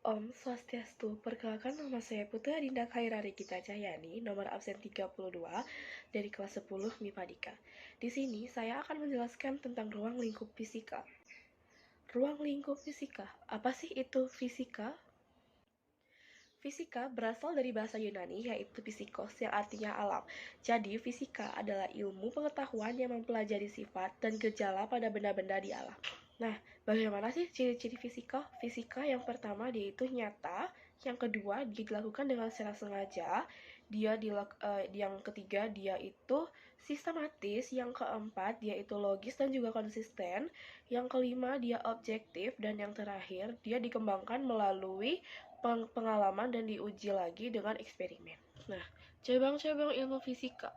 Om Swastiastu, perkenalkan nama saya Putri Adinda Khairari Gita Cahyani, nomor absen 32 dari kelas 10 MIPA Dika. Di sini saya akan menjelaskan tentang ruang lingkup fisika. Ruang lingkup fisika, apa sih itu fisika? Fisika berasal dari bahasa Yunani yaitu physikos yang artinya alam. Jadi fisika adalah ilmu pengetahuan yang mempelajari sifat dan gejala pada benda-benda di alam. Nah, bagaimana sih ciri-ciri fisika? Fisika yang pertama dia itu nyata, yang kedua dia dilakukan dengan secara sengaja, yang ketiga dia itu sistematis, yang keempat dia itu logis dan juga konsisten, yang kelima dia objektif, dan yang terakhir dia dikembangkan melalui pengalaman dan diuji lagi dengan eksperimen. Nah, cabang-cabang ilmu fisika.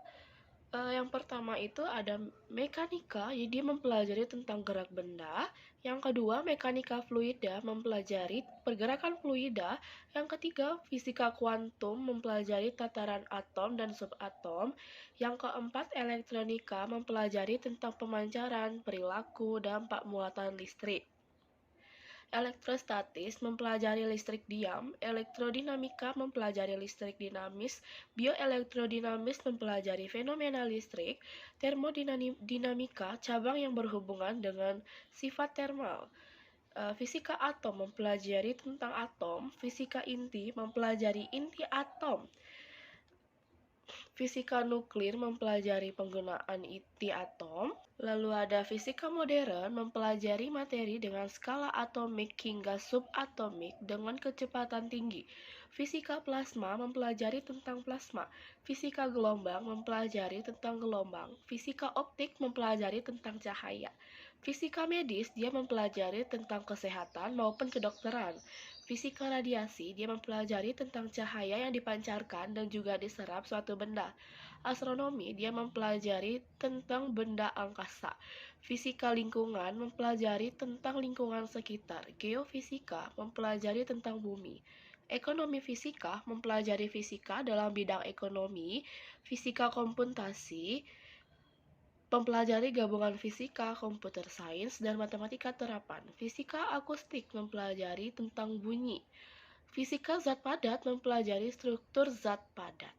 Yang pertama itu ada mekanika, jadi dia mempelajari tentang gerak benda. Yang kedua, mekanika fluida, mempelajari pergerakan fluida. Yang ketiga, fisika kuantum, mempelajari tataran atom dan subatom. Yang keempat, elektronika, mempelajari tentang pemancaran, perilaku, dampak muatan listrik. Elektrostatis mempelajari listrik diam, elektrodinamika mempelajari listrik dinamis, bioelektrodinamis mempelajari fenomena listrik, termodinamika cabang yang berhubungan dengan sifat termal. Fisika atom mempelajari tentang atom, fisika inti mempelajari inti atom. Fisika nuklir mempelajari penggunaan inti atom, lalu ada fisika modern mempelajari materi dengan skala atomik hingga subatomik dengan kecepatan tinggi. Fisika plasma mempelajari tentang plasma, fisika gelombang mempelajari tentang gelombang, fisika optik mempelajari tentang cahaya. Fisika medis dia mempelajari tentang kesehatan maupun kedokteran. Fisika radiasi, dia mempelajari tentang cahaya yang dipancarkan dan juga diserap suatu benda. Astronomi, dia mempelajari tentang benda angkasa. Fisika lingkungan, mempelajari tentang lingkungan sekitar. Geofisika, mempelajari tentang bumi. Ekonomi fisika, mempelajari fisika dalam bidang ekonomi. Fisika komputasi, mempelajari gabungan fisika, komputer sains, dan matematika terapan. Fisika akustik mempelajari tentang bunyi. Fisika zat padat mempelajari struktur zat padat.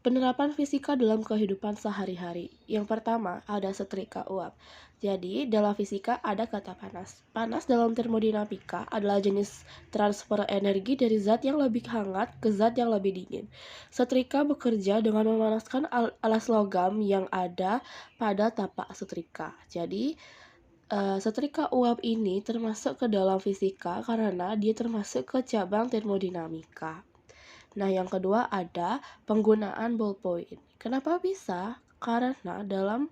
Penerapan fisika dalam kehidupan sehari-hari. Yang pertama, ada setrika uap. Jadi, dalam fisika ada kata panas. Panas dalam termodinamika adalah jenis transfer energi dari zat yang lebih hangat ke zat yang lebih dingin. Setrika bekerja dengan memanaskan alas logam yang ada pada tapak setrika. Jadi, setrika uap ini termasuk ke dalam fisika karena dia termasuk ke cabang termodinamika. Nah, yang kedua ada penggunaan ballpoint. Kenapa bisa? Karena dalam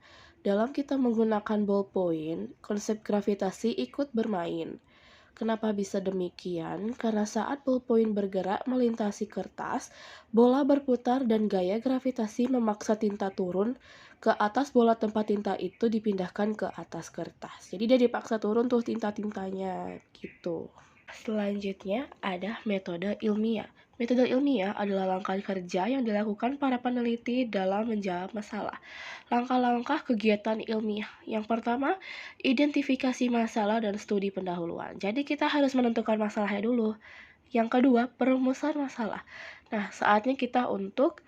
kita menggunakan ballpoint, konsep gravitasi ikut bermain. Kenapa bisa demikian? Karena saat ballpoint bergerak melintasi kertas, bola berputar dan gaya gravitasi memaksa tinta turun ke atas bola tempat tinta itu dipindahkan ke atas kertas. Jadi dia dipaksa turun tuh tinta-tintanya gitu. Selanjutnya ada metode ilmiah. Metode ilmiah adalah langkah kerja yang dilakukan para peneliti dalam menjawab masalah. Langkah-langkah kegiatan ilmiah. Yang pertama, identifikasi masalah dan studi pendahuluan. Jadi kita harus menentukan masalahnya dulu. Yang kedua, perumusan masalah. Nah, saatnya kita untuk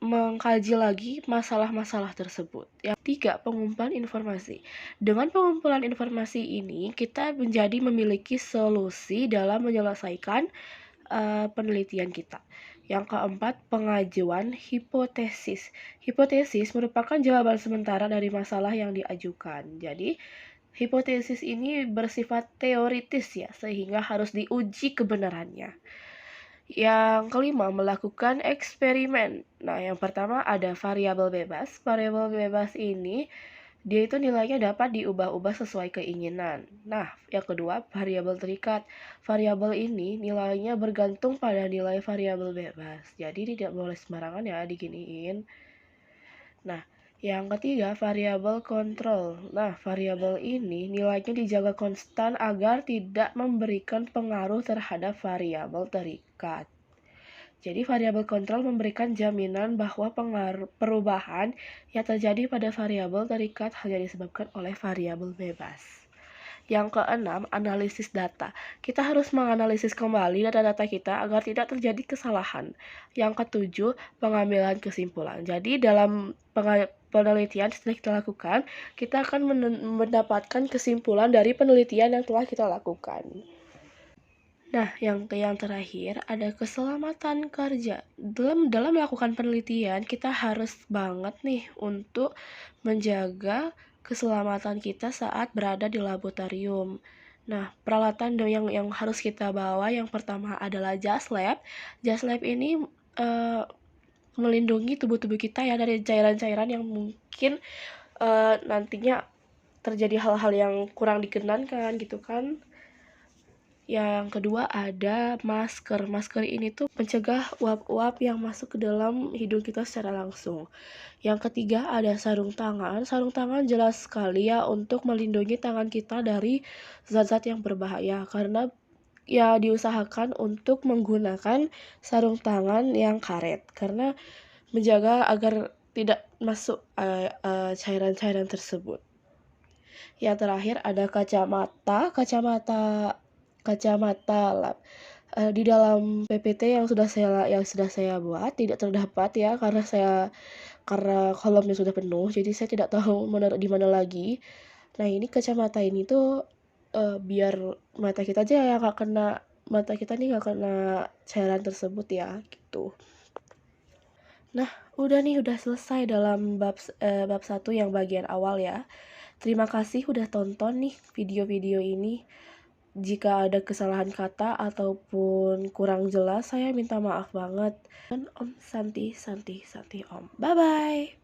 mengkaji lagi masalah-masalah tersebut. Yang ketiga, pengumpulan informasi. Dengan pengumpulan informasi ini, kita menjadi memiliki solusi dalam menyelesaikan penelitian kita. Yang keempat, pengajuan hipotesis. Hipotesis merupakan jawaban sementara dari masalah yang diajukan. Jadi, hipotesis ini bersifat teoritis ya, sehingga harus diuji kebenarannya. Yang kelima, melakukan eksperimen. Nah, yang pertama ada variabel bebas. Variabel bebas ini dia itu nilainya dapat diubah-ubah sesuai keinginan. Nah, yang kedua, variabel terikat. Variabel ini nilainya bergantung pada nilai variabel bebas. Jadi tidak boleh sembarangan ya diginiin. Nah, yang ketiga, variabel kontrol. Nah, variabel ini nilainya dijaga konstan agar tidak memberikan pengaruh terhadap variabel terikat. Jadi variabel kontrol memberikan jaminan bahwa perubahan yang terjadi pada variabel terikat hanya disebabkan oleh variabel bebas. Yang keenam, analisis data. Kita harus menganalisis kembali data-data kita agar tidak terjadi kesalahan. Yang ketujuh, pengambilan kesimpulan. Jadi dalam penelitian setelah kita lakukan, kita akan mendapatkan kesimpulan dari penelitian yang telah kita lakukan. Nah, yang terakhir ada keselamatan kerja. Dalam melakukan penelitian, kita harus banget nih untuk menjaga keselamatan kita saat berada di laboratorium. Nah, peralatan yang harus kita bawa yang pertama adalah jas lab. Jas lab ini melindungi tubuh-tubuh kita ya dari cairan-cairan yang mungkin nantinya terjadi hal-hal yang kurang dikenankan gitu kan. Yang kedua ada masker. Masker ini tuh mencegah uap-uap yang masuk ke dalam hidung kita secara langsung. Yang ketiga ada sarung tangan. Sarung tangan jelas sekali ya untuk melindungi tangan kita dari zat-zat yang berbahaya. Karena ya diusahakan untuk menggunakan sarung tangan yang karet. Karena menjaga agar tidak masuk cairan-cairan tersebut. Yang terakhir ada kacamata. Kacamata lab. Di dalam PPT yang sudah saya buat tidak terdapat ya karena kolomnya sudah penuh, jadi saya tidak tahu di mana lagi. Nah, ini kacamata ini tuh biar mata kita aja yang nggak kena mata kita nih nggak kena cairan tersebut ya gitu. Nah, udah selesai dalam bab 1 yang bagian awal ya. Terima kasih udah tonton nih video-video ini. Jika ada kesalahan kata ataupun kurang jelas, saya minta maaf banget. Dan Om Santi Om. Bye-bye.